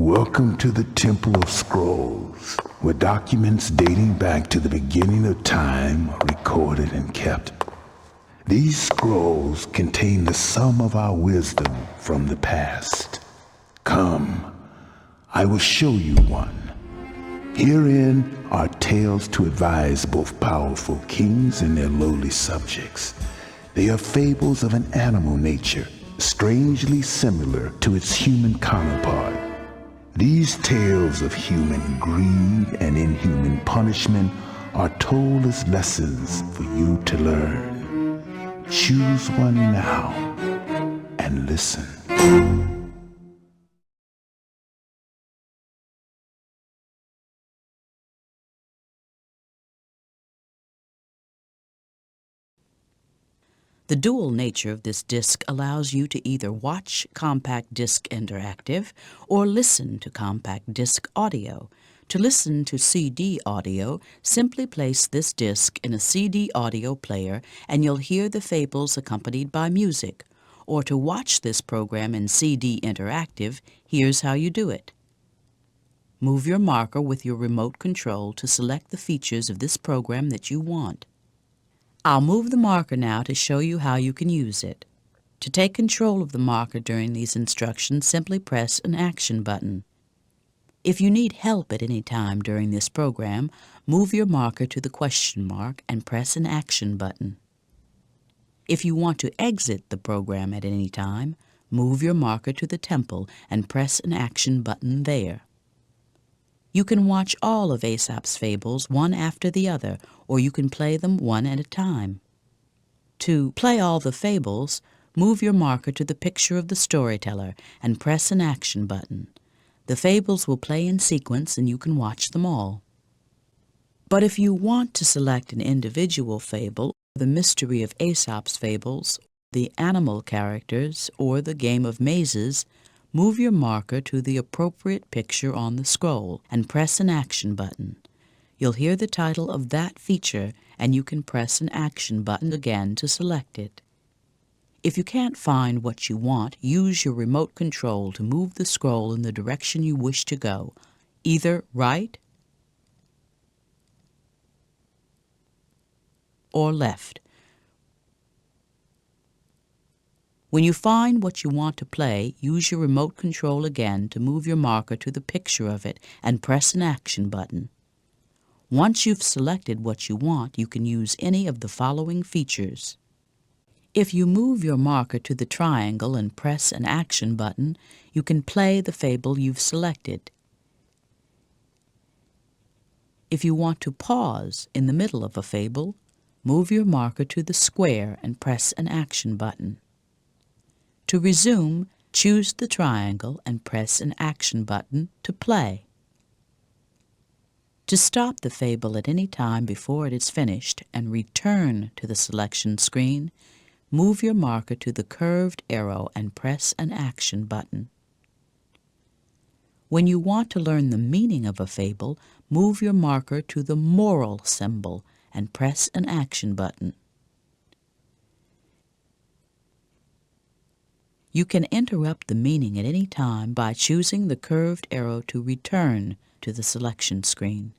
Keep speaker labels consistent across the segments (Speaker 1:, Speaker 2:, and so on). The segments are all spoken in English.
Speaker 1: Welcome to the Temple of Scrolls, where documents dating back to the beginning of time are recorded and kept. These scrolls contain the sum of our wisdom from the past. Come, I will show you one. Herein are tales to advise both powerful kings and their lowly subjects. They are fables of an animal nature, strangely similar to its human counterpart. These tales of human greed and inhuman punishment are told as lessons for you to learn. Choose one now and listen.
Speaker 2: The dual nature of this disc allows you to either watch compact disc interactive or listen to compact disc audio. To listen to CD audio, simply place this disc in a CD audio player and you'll hear the fables accompanied by music. Or to watch this program in CD interactive, here's how you do it. Move your marker with your remote control to select the features of this program that you want. I'll move the marker now to show you how you can use it. To take control of the marker during these instructions, simply press an action button. If you need help at any time during this program, move your marker to the question mark and press an action button. If you want to exit the program at any time, move your marker to the temple and press an action button there. You can watch all of Aesop's fables one after the other, or you can play them one at a time. To play all the fables, move your marker to the picture of the storyteller and press an action button. The fables will play in sequence and you can watch them all. But if you want to select an individual fable, the mystery of Aesop's fables, the animal characters, or the game of mazes, move your marker to the appropriate picture on the scroll and press an action button. You'll hear the title of that feature and you can press an action button again to select it. If you can't find what you want, use your remote control to move the scroll in the direction you wish to go, either right or left. When you find what you want to play, use your remote control again to move your marker to the picture of it and press an action button. Once you've selected what you want, you can use any of the following features. If you move your marker to the triangle and press an action button, you can play the fable you've selected. If you want to pause in the middle of a fable, move your marker to the square and press an action button. To resume, choose the triangle and press an action button to play. To stop the fable at any time before it is finished and return to the selection screen, move your marker to the curved arrow and press an action button. When you want to learn the meaning of a fable, move your marker to the moral symbol and press an action button. You can interrupt the meaning at any time by choosing the curved arrow to return to the selection screen.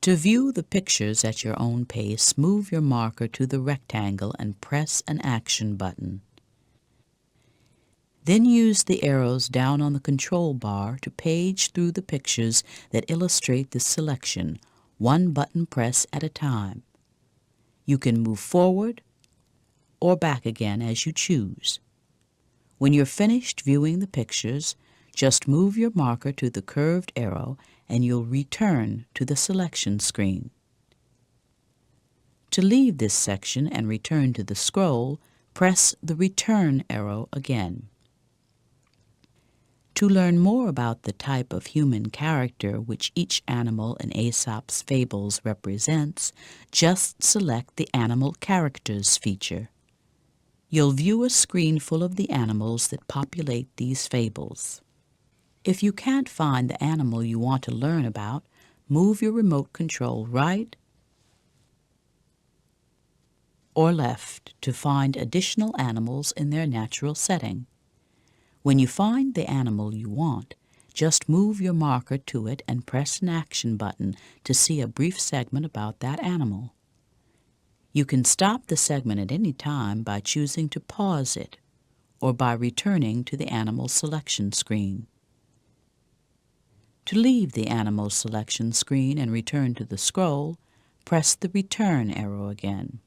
Speaker 2: To view the pictures at your own pace, move your marker to the rectangle and press an action button. Then use the arrows down on the control bar to page through the pictures that illustrate the selection, one button press at a time. You can move forward or back again as you choose. When you're finished viewing the pictures, just move your marker to the curved arrow and you'll return to the selection screen. To leave this section and return to the scroll, press the return arrow again. To learn more about the type of human character which each animal in Aesop's fables represents, just select the Animal Characters feature. You'll view a screen full of the animals that populate these fables. If you can't find the animal you want to learn about, move your remote control right or left to find additional animals in their natural setting. When you find the animal you want, just move your marker to it and press an action button to see a brief segment about that animal. You can stop the segment at any time by choosing to pause it or by returning to the animal selection screen. To leave the animal selection screen and return to the scroll, press the return arrow again.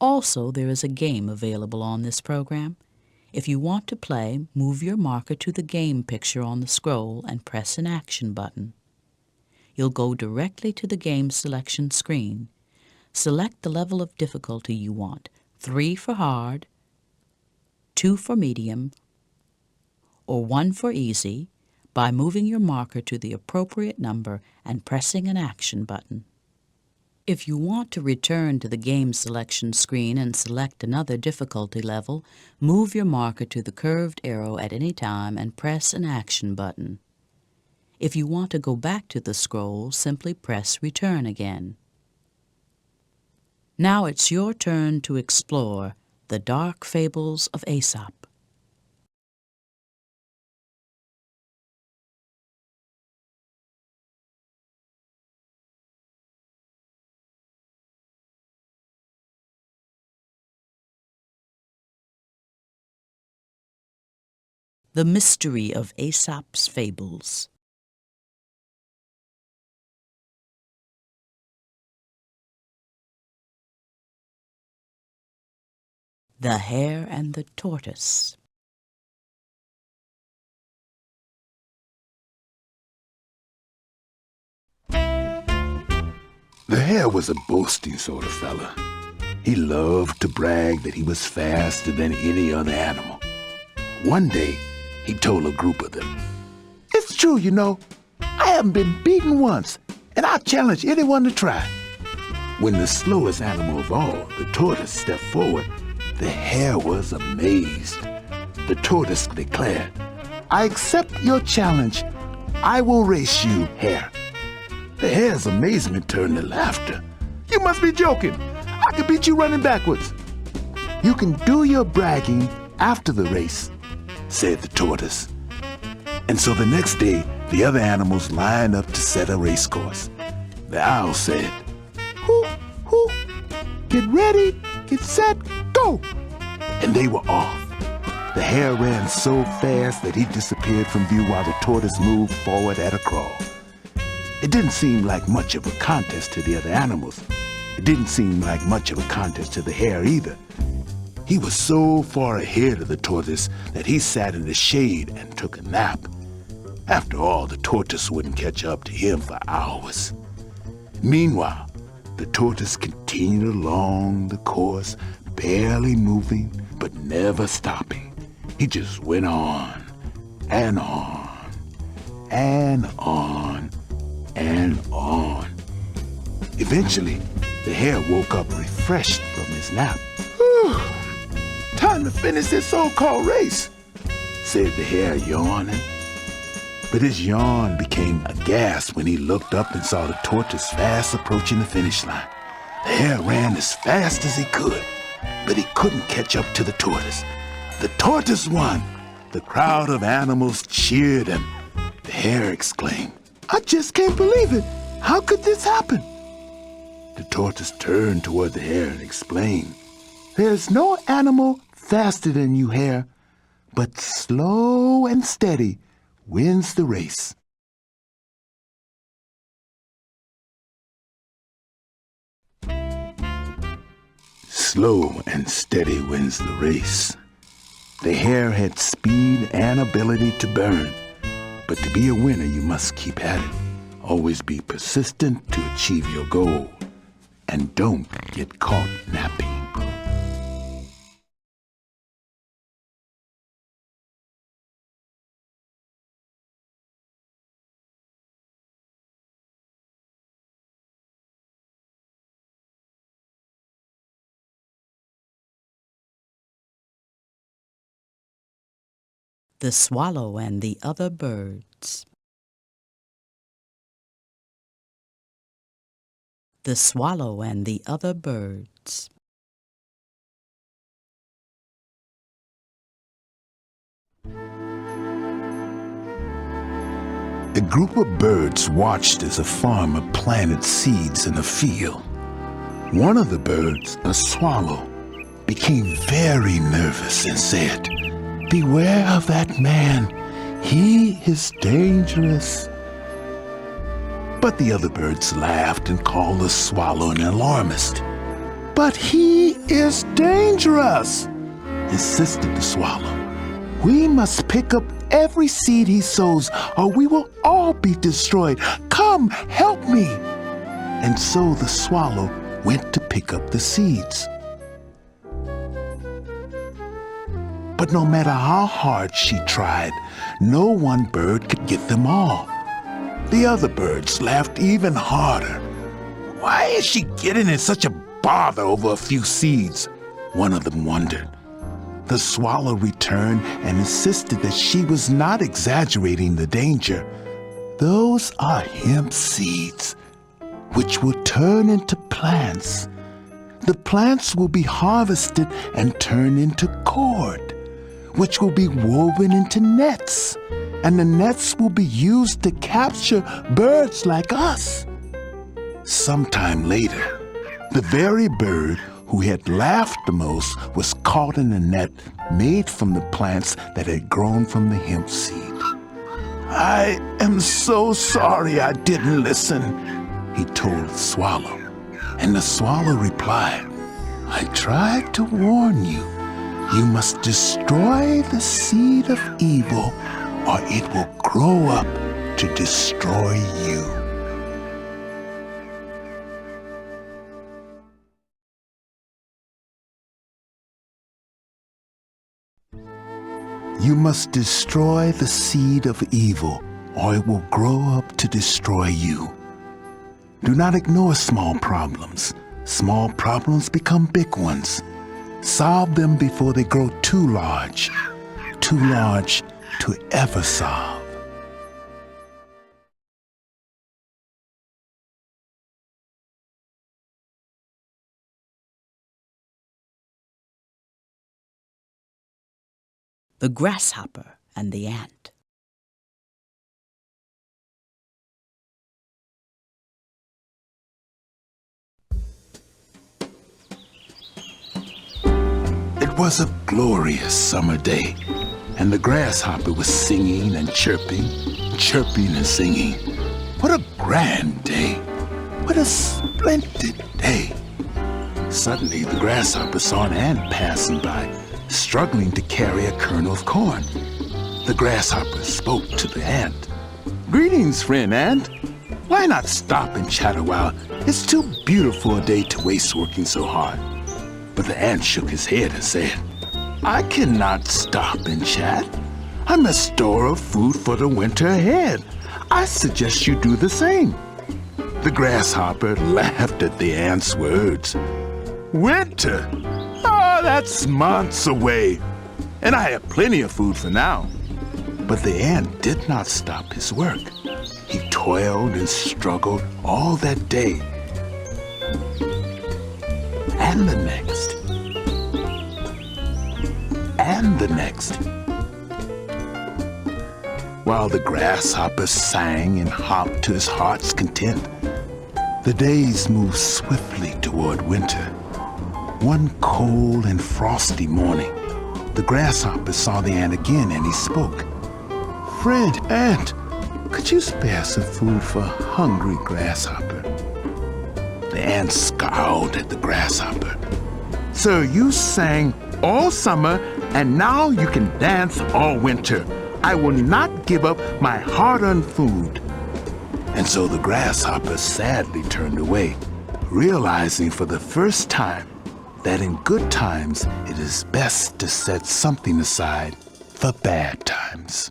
Speaker 2: Also, there is a game available on this program. If you want to play, move your marker to the game picture on the scroll and press an action button. You'll go directly to the game selection screen. Select the level of difficulty you want, 3 for hard, 2 for medium, or 1 for easy, by moving your marker to the appropriate number and pressing an action button. If you want to return to the game selection screen and select another difficulty level, move your marker to the curved arrow at any time and press an action button. If you want to go back to the scroll, simply press return again. Now it's your turn to explore the dark fables of Aesop. The mystery of Aesop's fables. The Hare and the Tortoise.
Speaker 1: The hare was a boasting sort of fella. He loved to brag that he was faster than any other animal. One day, he told a group of them, "It's true, you know. I haven't been beaten once, and I challenge anyone to try." When the slowest animal of all, the tortoise, stepped forward, the hare was amazed. The tortoise declared, "I accept your challenge. I will race you, hare." The hare's amazement turned to laughter. "You must be joking. I could beat you running backwards." "You can do your bragging after the race," said the tortoise. And so the next day, the other animals lined up to set a race course. The owl said, "Hoo, hoo, get ready, get set, go!" And they were off. The hare ran so fast that he disappeared from view while the tortoise moved forward at a crawl. It didn't seem like much of a contest to the other animals. It didn't seem like much of a contest to the hare either. He was so far ahead of the tortoise that he sat in the shade and took a nap. After all, the tortoise wouldn't catch up to him for hours. Meanwhile, the tortoise continued along the course, barely moving, but never stopping. He just went on, and on, and on, and on. Eventually, the hare woke up refreshed from his nap. "Whew, time to finish this so-called race," said the hare, yawning. But his yawn became a gasp when he looked up and saw the tortoise fast approaching the finish line. The hare ran as fast as he could, but he couldn't catch up to the tortoise. The tortoise won. The crowd of animals cheered him. The hare exclaimed, "I just can't believe it. How could this happen?" The tortoise turned toward the hare and explained, "There's no animal faster than you, hare, but slow and steady wins the race." Slow and steady wins the race. The hare had speed and ability to burn, but to be a winner, you must keep at it. Always be persistent to achieve your goal, and don't get caught napping.
Speaker 2: The Swallow and the Other Birds. The Swallow and the Other Birds.
Speaker 1: A group of birds watched as a farmer planted seeds in a field. One of the birds, a swallow, became very nervous and said, "Beware of that man. He is dangerous." But the other birds laughed and called the swallow an alarmist. "But he is dangerous," insisted the swallow. "We must pick up every seed he sows, or we will all be destroyed. Come, help me." And so the swallow went to pick up the seeds. But no matter how hard she tried, no one bird could get them all. The other birds laughed even harder. "Why is she getting in such a bother over a few seeds?" one of them wondered. The swallow returned and insisted that she was not exaggerating the danger. "Those are hemp seeds, which will turn into plants. The plants will be harvested and turned into cord, which will be woven into nets, and the nets will be used to capture birds like us." Sometime later, the very bird who had laughed the most was caught in a net made from the plants that had grown from the hemp seed. "I am so sorry I didn't listen," he told the swallow. And the swallow replied, "I tried to warn you. You must destroy the seed of evil, or it will grow up to destroy you." You must destroy the seed of evil, or it will grow up to destroy you. Do not ignore small problems. Small problems become big ones. Solve them before they grow too large to ever solve.
Speaker 2: The Grasshopper and the Ant.
Speaker 1: It was a glorious summer day, and the grasshopper was singing and chirping and singing. What a grand day! What a splendid day! Suddenly, the grasshopper saw an ant passing by, struggling to carry a kernel of corn. The grasshopper spoke to the ant. "Greetings, friend ant. Why not stop and chat a while? It's too beautiful a day to waste working so hard." But the ant shook his head and said, "I cannot stop and chat. I must store up food for the winter ahead. I suggest you do the same." The grasshopper laughed at the ant's words. "Winter? Oh, that's months away, and I have plenty of food for now." But the ant did not stop his work. He toiled and struggled all that day, and the next, and the next, while the grasshopper sang and hopped to his heart's content. The days moved swiftly toward winter. One cold and frosty morning, the grasshopper saw the ant again, and he spoke. "Friend ant, could you spare some food for a hungry grasshopper?" The ant scowled at the grasshopper. "So you sang all summer, and now you can dance all winter. I will not give up my hard-earned food." And so the grasshopper sadly turned away, realizing for the first time that in good times it is best to set something aside for bad times.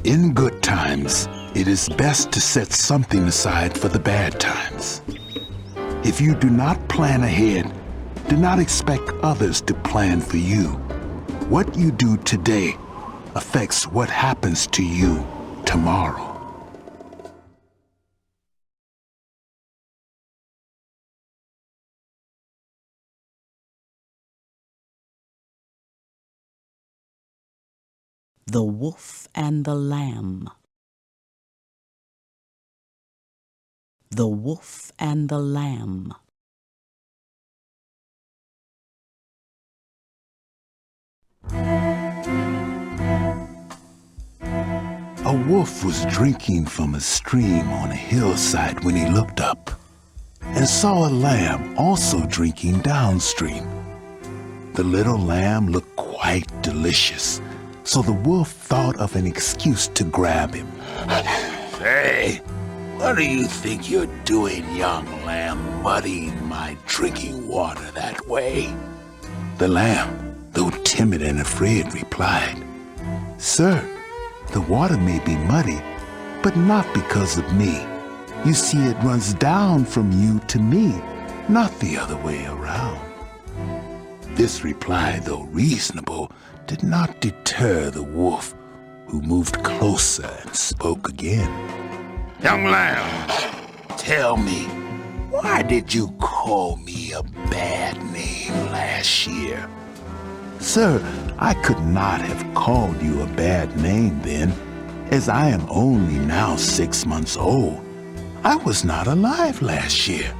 Speaker 1: In good times, it is best to set something aside for the bad times. If you do not plan ahead, do not expect others to plan for you. What you do today affects what happens to you tomorrow.
Speaker 2: The Wolf and the Lamb. The Wolf and the Lamb.
Speaker 1: A wolf was drinking from a stream on a hillside when he looked up and saw a lamb also drinking downstream. The little lamb looked quite delicious, so the wolf thought of an excuse to grab him. Hey, what do you think you're doing, young lamb, muddying my drinking water that way? The lamb, though timid and afraid, replied, Sir, the water may be muddy, but not because of me. You see, it runs down from you to me, not the other way around. This reply, though reasonable, did not deter the wolf, who moved closer and spoke again. Young lamb, tell me, why did you call me a bad name last year? Sir, I could not have called you a bad name then, as I am only now 6 months old. I was not alive last year.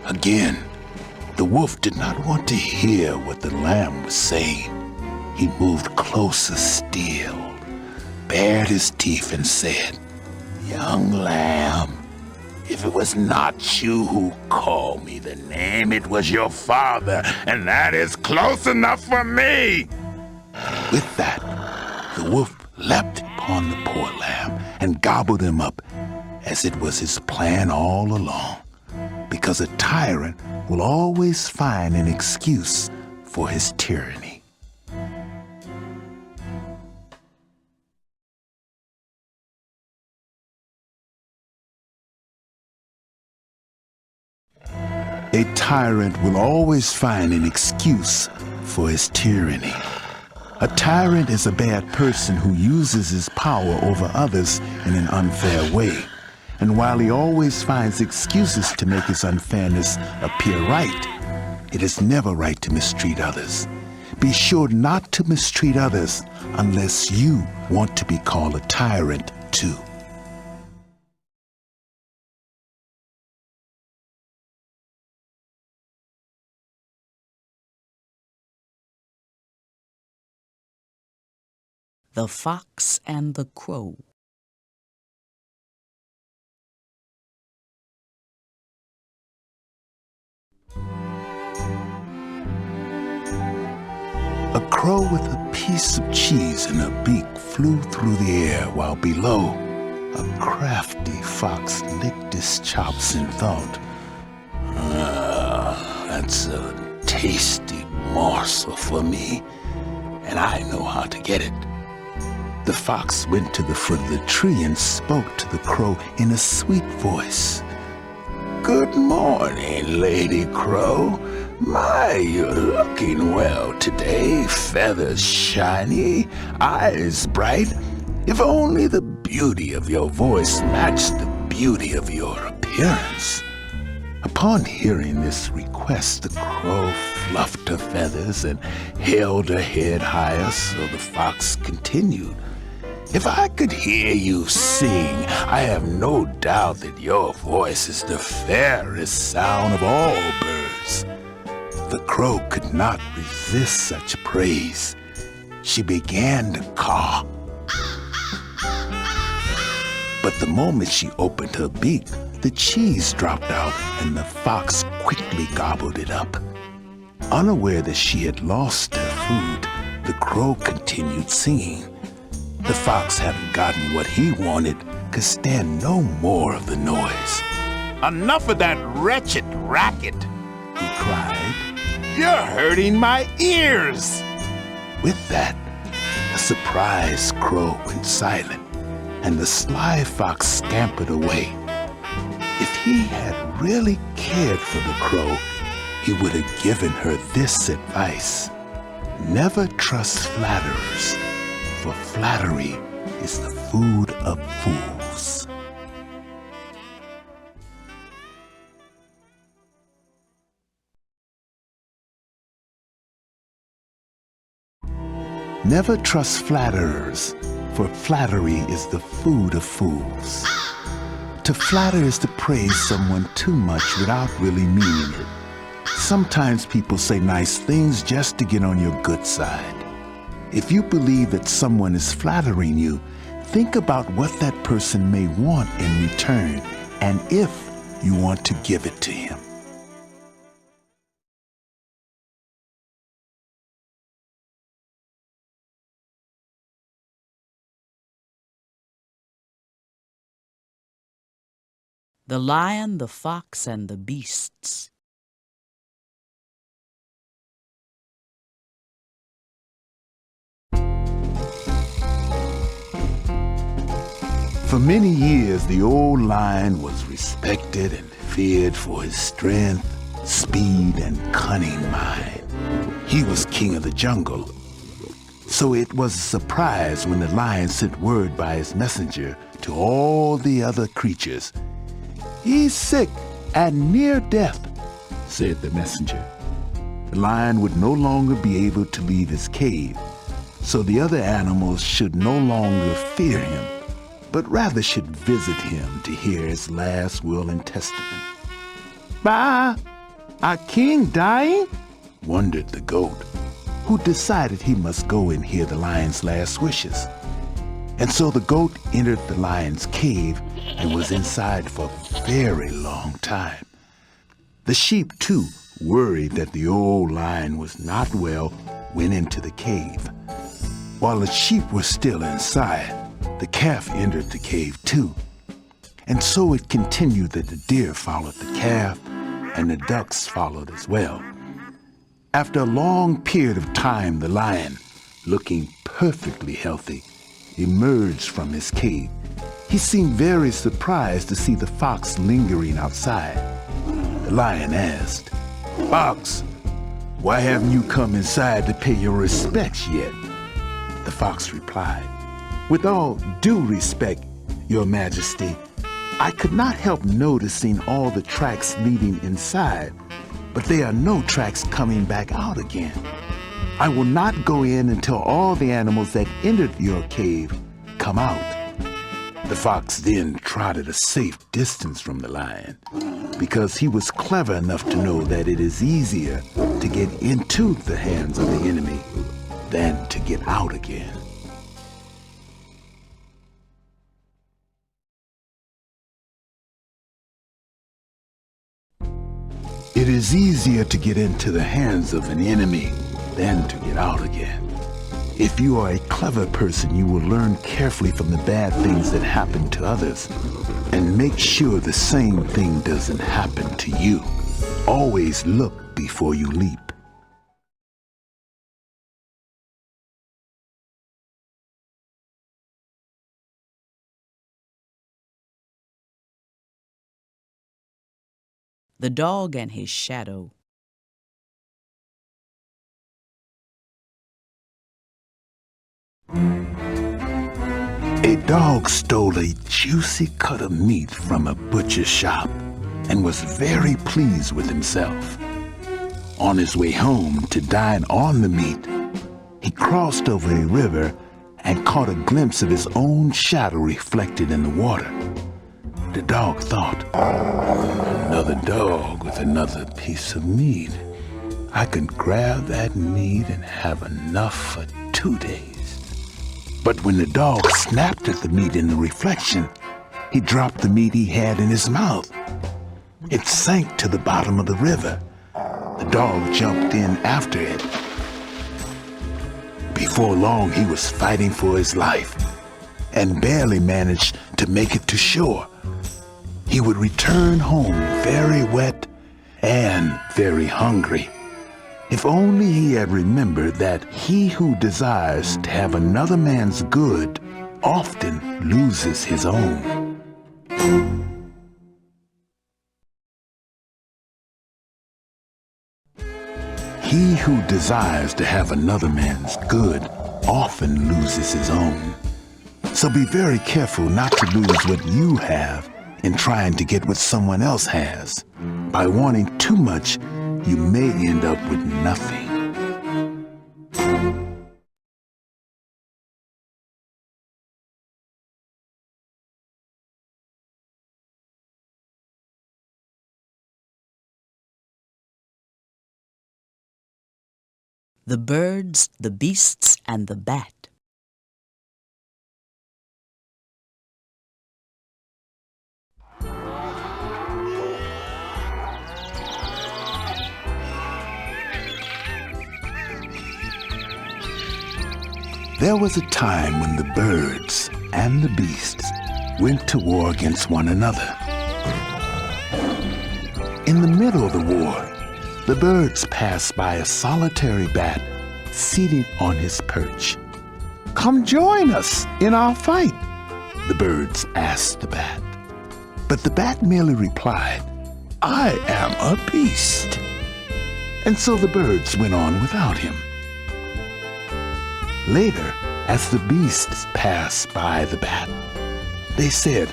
Speaker 1: Again, the wolf did not want to hear what the lamb was saying. He moved closer still, bared his teeth and said, Young lamb, if it was not you who called me the name, it was your father, and that is close enough for me. With that, the wolf leapt upon the poor lamb and gobbled him up, as it was his plan all along, because a tyrant will always find an excuse for his tyranny. A tyrant will always find an excuse for his tyranny. A tyrant is a bad person who uses his power over others in an unfair way. And while he always finds excuses to make his unfairness appear right, it is never right to mistreat others. Be sure not to mistreat others unless you want to be called a tyrant too.
Speaker 2: The Fox and the Crow.
Speaker 1: A crow with a piece of cheese in her beak flew through the air, while below, a crafty fox licked his chops and thought, that's a tasty morsel for me, and I know how to get it. The fox went to the foot of the tree and spoke to the crow in a sweet voice. Good morning, Lady Crow. My, you're looking well today, feathers shiny, eyes bright. If only the beauty of your voice matched the beauty of your appearance. Upon hearing this request, the crow fluffed her feathers and held her head higher, so the fox continued. If I could hear you sing, I have no doubt that your voice is the fairest sound of all birds. The crow could not resist such praise. She began to caw. But the moment she opened her beak, the cheese dropped out and the fox quickly gobbled it up. Unaware that she had lost her food, the crow continued singing. The fox, having gotten what he wanted, could stand no more of the noise. Enough of that wretched racket, he cried. You're hurting my ears. With that, the surprised crow went silent, and the sly fox scampered away. If he had really cared for the crow, he would have given her this advice. Never trust flatterers, for flattery is the food of fools. Never trust flatterers, for flattery is the food of fools. To flatter is to praise someone too much without really meaning it. Sometimes people say nice things just to get on your good side. If you believe that someone is flattering you, think about what that person may want in return, and if you want to give it to him.
Speaker 2: The Lion, the Fox, and the Beasts.
Speaker 1: For many years, the old lion was respected and feared for his strength, speed, and cunning mind. He was king of the jungle. So it was a surprise when the lion sent word by his messenger to all the other creatures. "He's sick and near death," said the messenger. The lion would no longer be able to leave his cave, so the other animals should no longer fear him, but rather should visit him to hear his last will and testament. "Bah, our king dying?" wondered the goat, who decided he must go and hear the lion's last wishes. And so the goat entered the lion's cave and was inside for a very long time. The sheep, too, worried that the old lion was not well, went into the cave. While the sheep were still inside, the calf entered the cave, too. And so it continued that the deer followed the calf, and the ducks followed as well. After a long period of time, the lion, looking perfectly healthy, emerged from his cave. He seemed very surprised to see the fox lingering outside. The lion asked, "Fox, why haven't you come inside to pay your respects yet?" The fox replied, "With all due respect, Your Majesty, I could not help noticing all the tracks leading inside, but there are no tracks coming back out again. I will not go in until all the animals that entered your cave come out." The fox then trotted a safe distance from the lion, because he was clever enough to know that it is easier to get into the hands of the enemy than to get out again. It is easier to get into the hands of an enemy than to get out again. If you are a clever person, you will learn carefully from the bad things that happen to others and make sure the same thing doesn't happen to you. Always look before you leap.
Speaker 2: The Dog and His Shadow.
Speaker 1: A dog stole a juicy cut of meat from a butcher's shop and was very pleased with himself. On his way home to dine on the meat, he crossed over a river and caught a glimpse of his own shadow reflected in the water. The dog thought, "Another dog with another piece of meat. I can grab that meat and have enough for 2 days." But when the dog snapped at the meat in the reflection, he dropped the meat he had in his mouth. It sank to the bottom of the river. The dog jumped in after it. Before long, he was fighting for his life and barely managed to make it to shore. He would return home very wet and very hungry. If only he had remembered that he who desires to have another man's good often loses his own. He who desires to have another man's good often loses his own. So be very careful not to lose what you have in trying to get what someone else has. By wanting too much, you may end up with nothing.
Speaker 2: The Birds, the Beasts, and the Bat.
Speaker 1: There was a time when the birds and the beasts went to war against one another. In the middle of the war, the birds passed by a solitary bat seated on his perch. "Come join us in our fight," the birds asked the bat. But the bat merely replied, "I am a beast." And so the birds went on without him. Later, as the beasts passed by the bat, they said,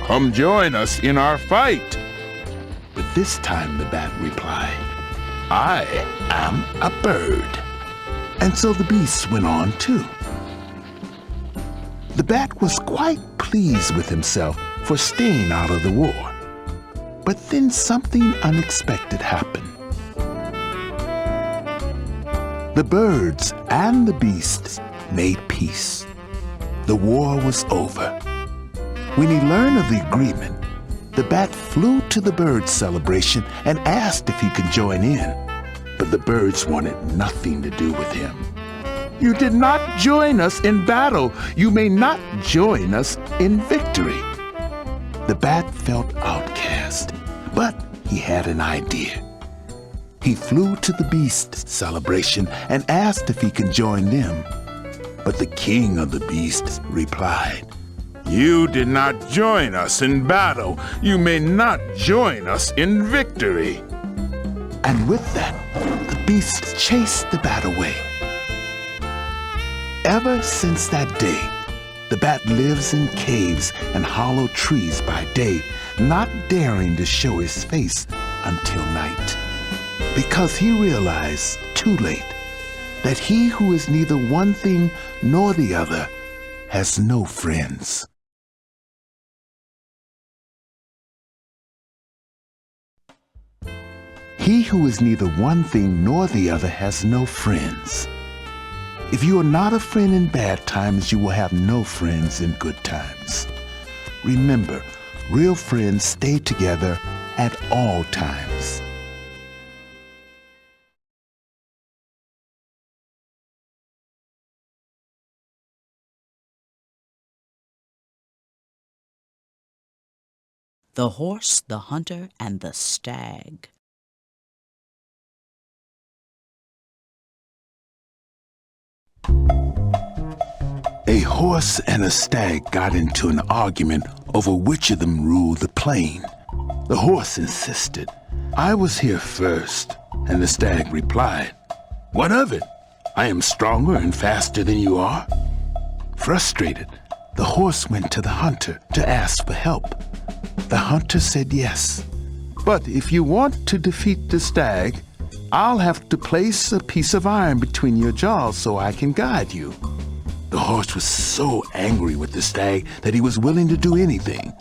Speaker 1: "Come join us in our fight." But this time the bat replied, "I am a bird." And so the beasts went on too. The bat was quite pleased with himself for staying out of the war. But then something unexpected happened. The birds and the beasts made peace. The war was over. When he learned of the agreement, the bat flew to the bird celebration and asked if he could join in. But the birds wanted nothing to do with him. "You did not join us in battle. You may not join us in victory." The bat felt outcast, but he had an idea. He flew to the beast celebration and asked if he could join them. But the king of the beasts replied, "You did not join us in battle. You may not join us in victory." And with that, the beasts chased the bat away. Ever since that day, the bat lives in caves and hollow trees by day, not daring to show his face until night. Because he realized too late that he who is neither one thing nor the other has no friends. He who is neither one thing nor the other has no friends. If you are not a friend in bad times, you will have no friends in good times. Remember, real friends stay together at all times.
Speaker 2: The Horse, the Hunter, and the Stag.
Speaker 1: A horse and a stag got into an argument over which of them ruled the plain. The horse insisted, "I was here first," and the stag replied, "What of it? I am stronger and faster than you are." Frustrated, the horse went to the hunter to ask for help. The hunter said yes. "But if you want to defeat the stag, I'll have to place a piece of iron between your jaws so I can guide you." The horse was so angry with the stag that he was willing to do anything.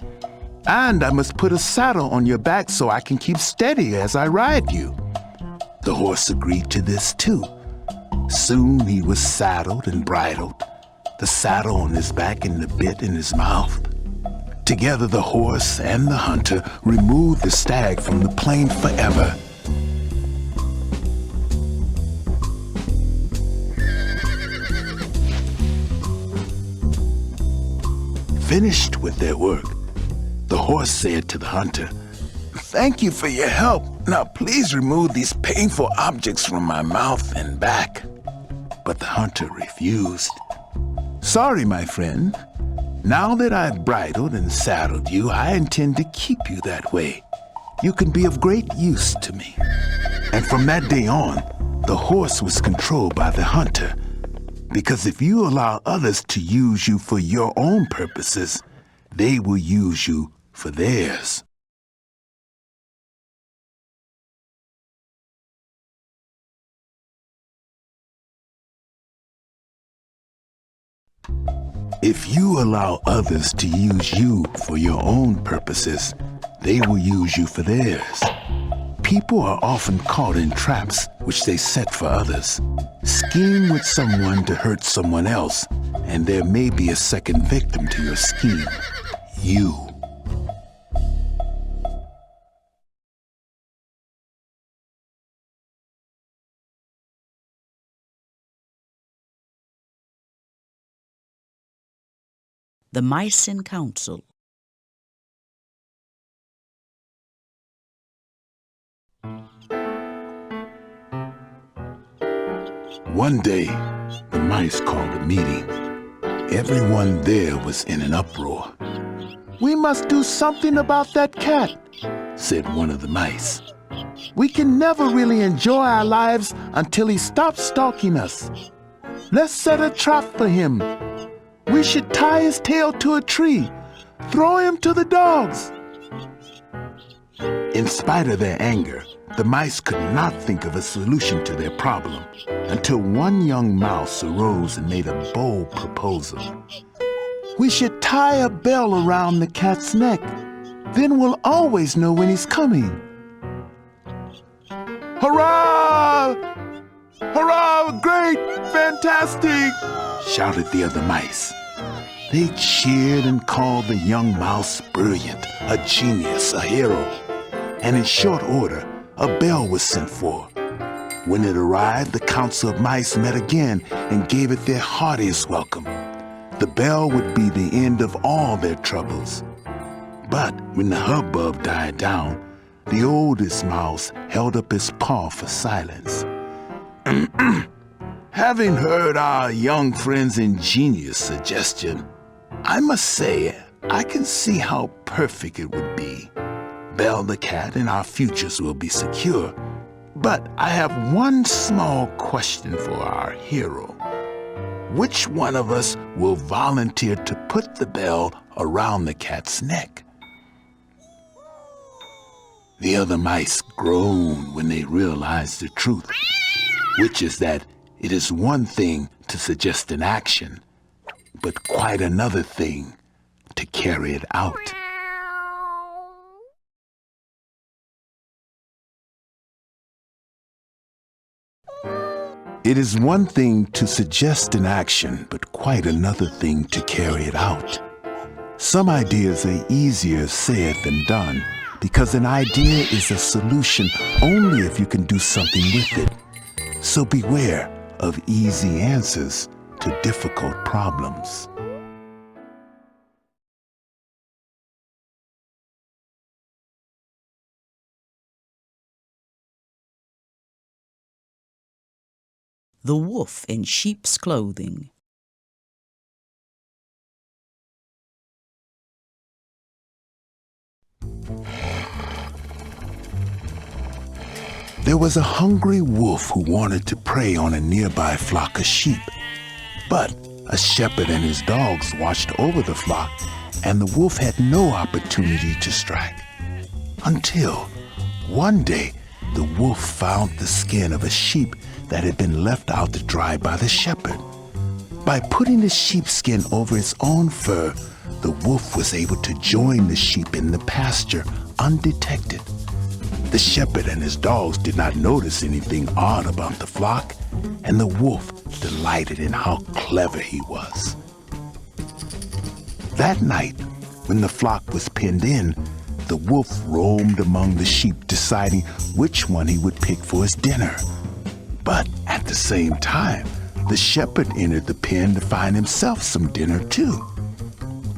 Speaker 1: "And I must put a saddle on your back so I can keep steady as I ride you." The horse agreed to this too. Soon he was saddled and bridled, the saddle on his back and the bit in his mouth. Together the horse and the hunter removed the stag from the plain forever. Finished with their work, the horse said to the hunter, "Thank you for your help. Now please remove these painful objects from my mouth and back." But the hunter refused. "Sorry, my friend. Now that I've bridled and saddled you, I intend to keep you that way. You can be of great use to me." And from that day on, the horse was controlled by the hunter. Because if you allow others to use you for your own purposes, they will use you for theirs. If you allow others to use you for your own purposes, they will use you for theirs. People are often caught in traps which they set for others. Scheme with someone to hurt someone else, and there may be a second victim to your scheme. You.
Speaker 2: The Mice in Council.
Speaker 1: One day, the mice called a meeting. Everyone there was in an uproar. "We must do something about that cat," said one of the mice. "We can never really enjoy our lives until he stops stalking us. Let's set a trap for him. We should tie his tail to a tree, throw him to the dogs." In spite of their anger, the mice could not think of a solution to their problem until one young mouse arose and made a bold proposal. "We should tie a bell around the cat's neck. Then we'll always know when he's coming." "Hurrah! Hurrah! Great! Fantastic!" shouted the other mice. They cheered and called the young mouse brilliant, a genius, a hero. And in short order, a bell was sent for. When it arrived, the council of mice met again and gave it their heartiest welcome. The bell would be the end of all their troubles. But when the hubbub died down, the oldest mouse held up his paw for silence. "Having heard our young friend's ingenious suggestion, I must say I can see how perfect it would be. Bell the cat and our futures will be secure. But I have one small question for our hero. Which one of us will volunteer to put the bell around the cat's neck?" The other mice groaned when they realized the truth, which is that it is one thing to suggest an action, but quite another thing to carry it out. It is one thing to suggest an action, but quite another thing to carry it out. Some ideas are easier said than done, because an idea is a solution only if you can do something with it. So beware of easy answers to difficult problems.
Speaker 2: The Wolf in Sheep's Clothing.
Speaker 1: There was a hungry wolf who wanted to prey on a nearby flock of sheep. But a shepherd and his dogs watched over the flock, and the wolf had no opportunity to strike. Until one day, the wolf found the skin of a sheep that had been left out to dry by the shepherd. By putting the sheepskin over its own fur, the wolf was able to join the sheep in the pasture undetected. The shepherd and his dogs did not notice anything odd about the flock, and the wolf delighted in how clever he was. That night, when the flock was penned in, the wolf roamed among the sheep, deciding which one he would pick for his dinner. But at the same time, the shepherd entered the pen to find himself some dinner too.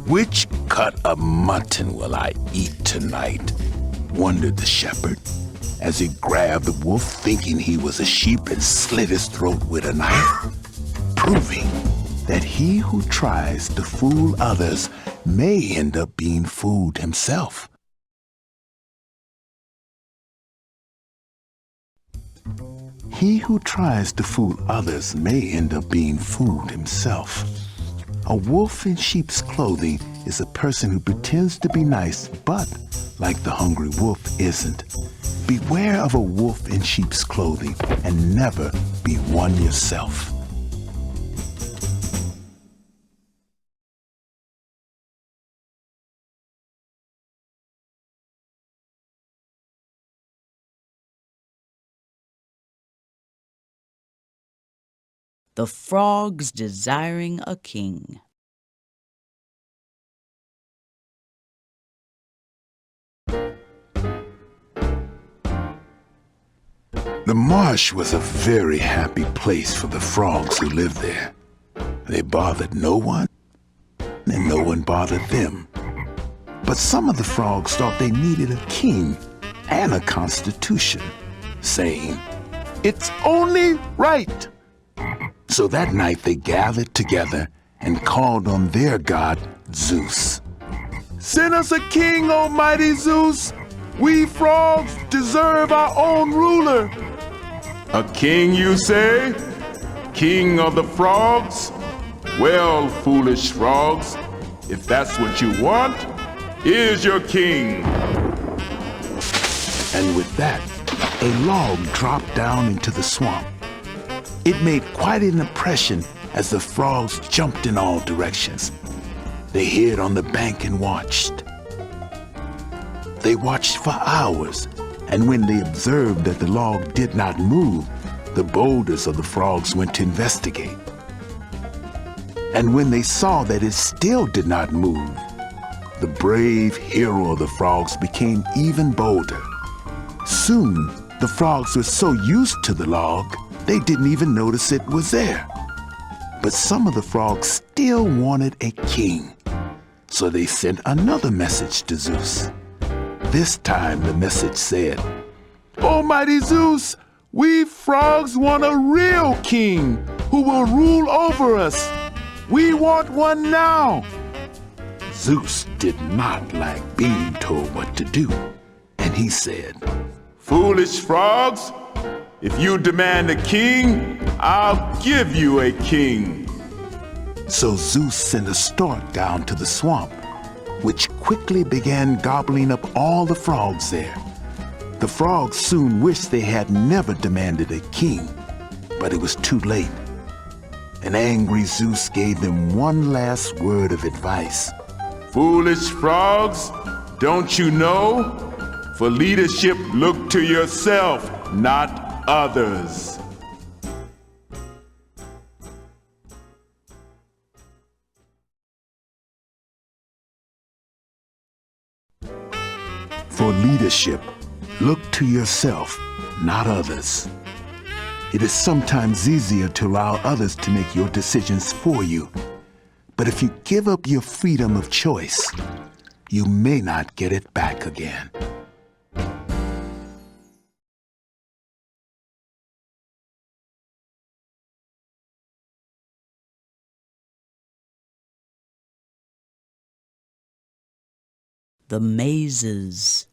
Speaker 1: "Which cut of mutton will I eat tonight?" wondered the shepherd, as he grabbed the wolf, thinking he was a sheep, and slit his throat with a knife, proving that he who tries to fool others may end up being fooled himself. He who tries to fool others may end up being fooled himself. A wolf in sheep's clothing is a person who pretends to be nice, but, like the hungry wolf, isn't. Beware of a wolf in sheep's clothing, and never be one yourself.
Speaker 2: The Frogs Desiring a King.
Speaker 1: The marsh was a very happy place for the frogs who lived there. They bothered no one, and no one bothered them. But some of the frogs thought they needed a king and a constitution, saying, "It's only right." So that night they gathered together and called on their god, Zeus. "Send us a king, almighty Zeus! We frogs deserve our own ruler." "A king, you say? King of the frogs? Well, foolish frogs, if that's what you want, here's your king." And with that, a log dropped down into the swamp. It made quite an impression as the frogs jumped in all directions. They hid on the bank and watched. They watched for hours, and when they observed that the log did not move, the boldest of the frogs went to investigate. And when they saw that it still did not move, the brave hero of the frogs became even bolder. Soon, the frogs were so used to the log, they didn't even notice it was there. But some of the frogs still wanted a king, so they sent another message to Zeus. This time the message said, "Almighty Zeus, we frogs want a real king who will rule over us. We want one now." Zeus did not like being told what to do, and he said, "Foolish frogs, if you demand a king, I'll give you a king." So Zeus sent a stork down to the swamp, which quickly began gobbling up all the frogs there. The frogs soon wished they had never demanded a king, but it was too late. An angry Zeus gave them one last word of advice. "Foolish frogs, don't you know? For leadership, look to yourself, not others." For leadership, look to yourself, not others. It is sometimes easier to allow others to make your decisions for you. But if you give up your freedom of choice, you may not get it back again.
Speaker 2: The Mazes.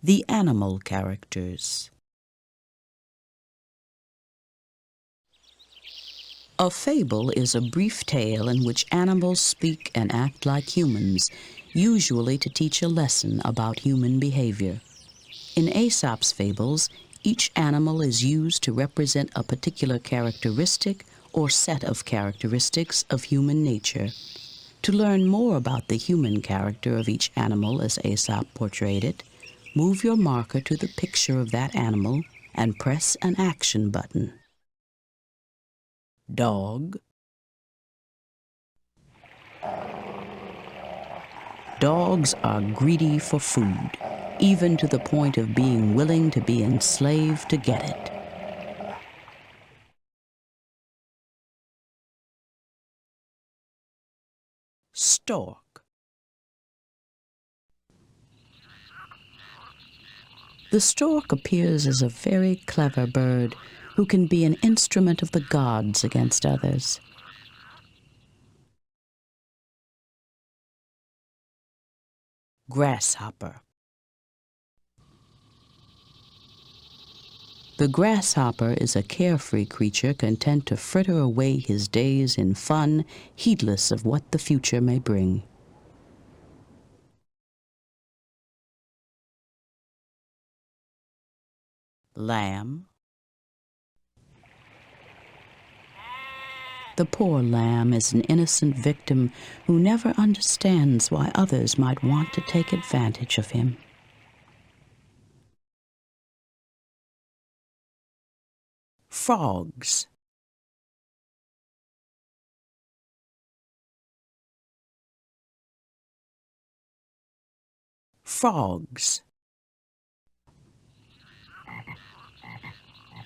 Speaker 2: The animal characters. A fable is a brief tale in which animals speak and act like humans, usually to teach a lesson about human behavior. In Aesop's fables, each animal is used to represent a particular characteristic or set of characteristics of human nature. To learn more about the human character of each animal as Aesop portrayed it, move your marker to the picture of that animal and press an action button. Dog. Dogs are greedy for food, even to the point of being willing to be enslaved to get it. Stork. The stork appears as a very clever bird who can be an instrument of the gods against others. Grasshopper. The grasshopper is a carefree creature content to fritter away his days in fun, heedless of what the future may bring. Lamb. The poor lamb is an innocent victim who never understands why others might want to take advantage of him. Frogs. Frogs.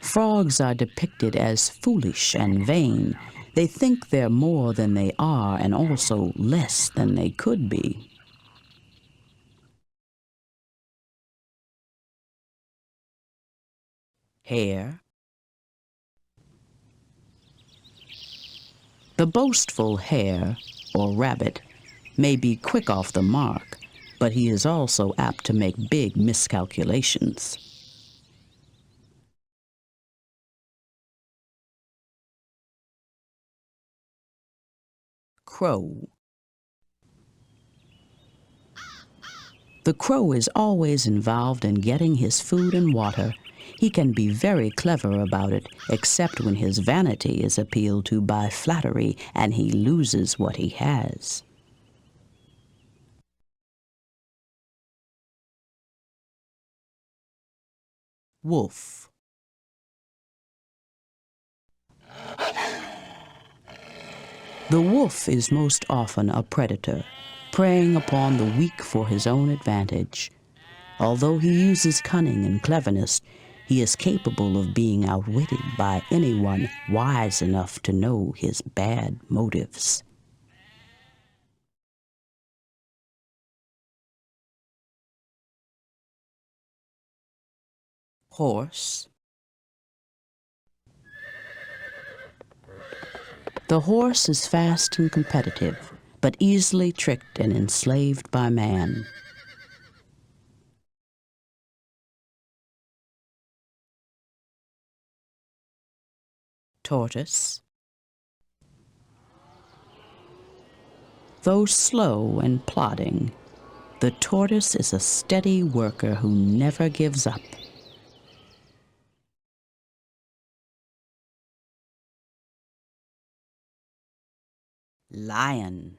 Speaker 2: Frogs are depicted as foolish and vain. They think they're more than they are and also less than they could be. Hare. The boastful hare, or rabbit, may be quick off the mark, but he is also apt to make big miscalculations. Crow. The crow is always involved in getting his food and water. He can be very clever about it, except when his vanity is appealed to by flattery and he loses what he has. Wolf. The wolf is most often a predator, preying upon the weak for his own advantage. Although he uses cunning and cleverness, he is capable of being outwitted by anyone wise enough to know his bad motives. Horse. The horse is fast and competitive, but easily tricked and enslaved by man. Tortoise. Though slow and plodding, the tortoise is a steady worker who never gives up. Lion.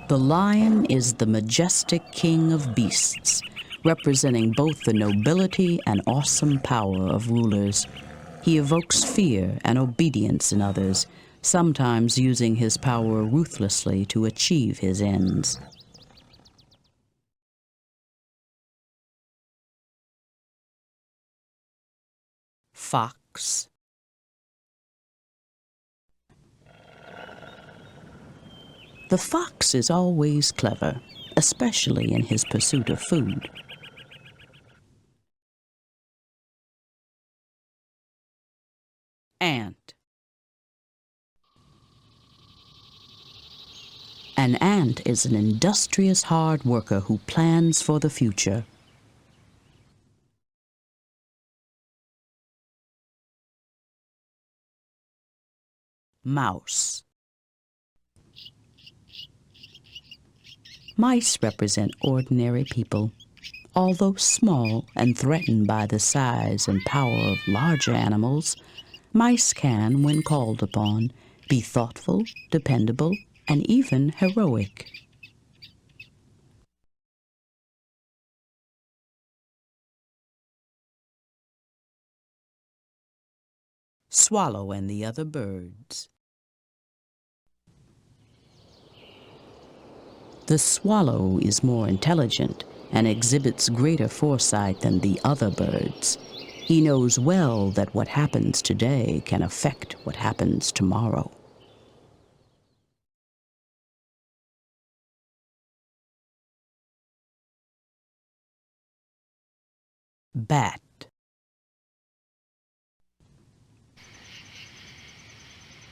Speaker 2: The lion is the majestic king of beasts, representing both the nobility and awesome power of rulers. He evokes fear and obedience in others, sometimes using his power ruthlessly to achieve his ends. Fox. The fox is always clever, especially in his pursuit of food. Ant. An An ant is an industrious hard worker who plans for the future. Mouse. Mice represent ordinary people. Although small and threatened by the size and power of larger animals, mice can, when called upon, be thoughtful, dependable, and even heroic. Swallow and the Other Birds. The swallow is more intelligent and exhibits greater foresight than the other birds. He knows well that what happens today can affect what happens tomorrow. Bat.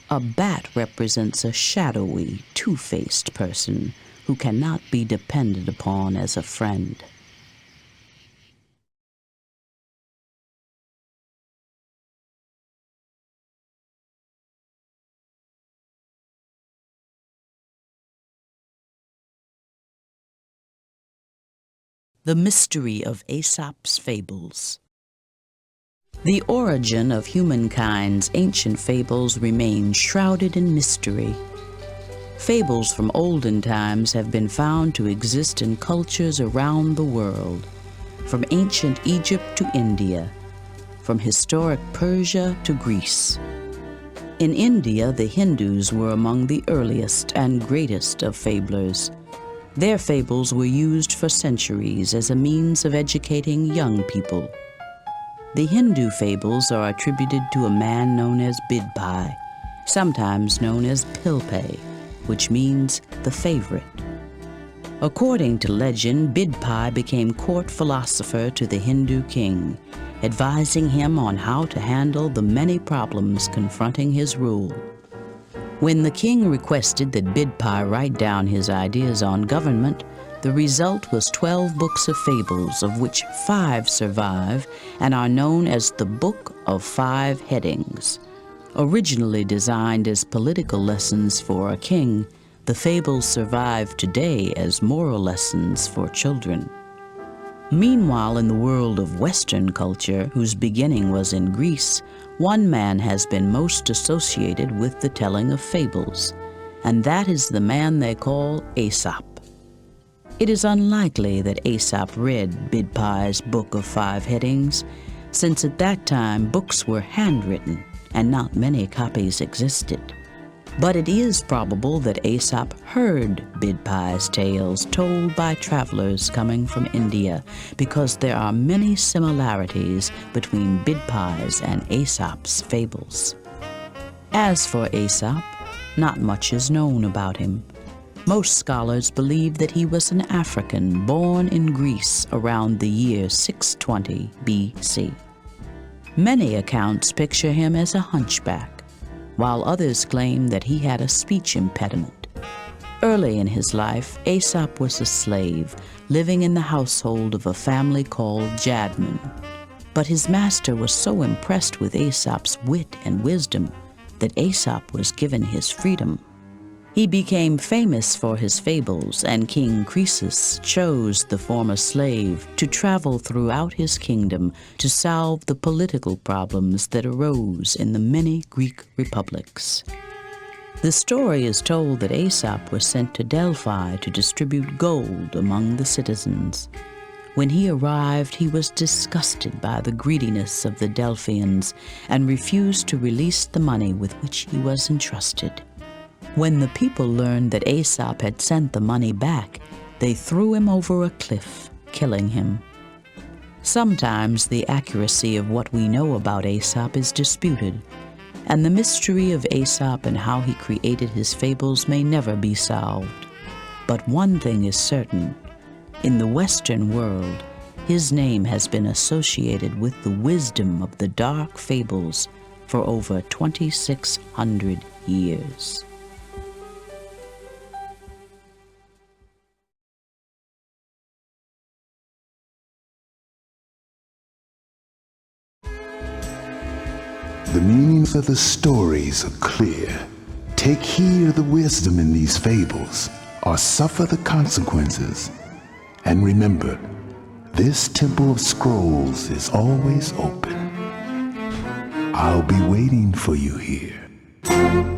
Speaker 2: A bat represents a shadowy, two-faced person who cannot be depended upon as a friend. The Mystery of Aesop's Fables. The origin of humankind's ancient fables remains shrouded in mystery. Fables from olden times have been found to exist in cultures around the world, from ancient Egypt to India, from historic Persia to Greece. In India, the Hindus were among the earliest and greatest of fablers. Their fables were used for centuries as a means of educating young people. The Hindu fables are attributed to a man known as Bidpai, sometimes known as Pilpay, which means the favorite. According to legend, Bidpai became court philosopher to the Hindu king, advising him on how to handle the many problems confronting his rule. When the king requested that Bidpai write down his ideas on government, the result was 12 books of fables, of which 5 survive and are known as the Book of 5 Headings. Originally designed as political lessons for a king, the fables survive today as moral lessons for children. Meanwhile, in the world of Western culture, whose beginning was in Greece, one man has been most associated with the telling of fables, and that is the man they call Aesop. It is unlikely that Aesop read Bidpai's Book of 5 Headings, since at that time books were handwritten and not many copies existed. But it is probable that Aesop heard Bidpai's tales told by travelers coming from India, because there are many similarities between Bidpai's and Aesop's fables. As for Aesop, not much is known about him. Most scholars believe that he was an African born in Greece around the year 620 BC. Many accounts picture him as a hunchback, while others claim that he had a speech impediment. Early in his life, Aesop was a slave, living in the household of a family called Jadman. But his master was so impressed with Aesop's wit and wisdom that Aesop was given his freedom. He became famous for his fables, and King Croesus chose the former slave to travel throughout his kingdom to solve the political problems that arose in the many Greek republics. The story is told that Aesop was sent to Delphi to distribute gold among the citizens. When he arrived, he was disgusted by the greediness of the Delphians and refused to release the money with which he was entrusted. When the people learned that Aesop had sent the money back, they threw him over a cliff, killing him. Sometimes the accuracy of what we know about Aesop is disputed, and the mystery of Aesop and how he created his fables may never be solved. But one thing is certain: in the Western world, his name has been associated with the wisdom of the dark fables for over 2,600 years.
Speaker 1: the meanings of the stories are clear. Take heed of the wisdom in these fables, or suffer the consequences. And remember, this temple of scrolls is always open. I'll be waiting for you here.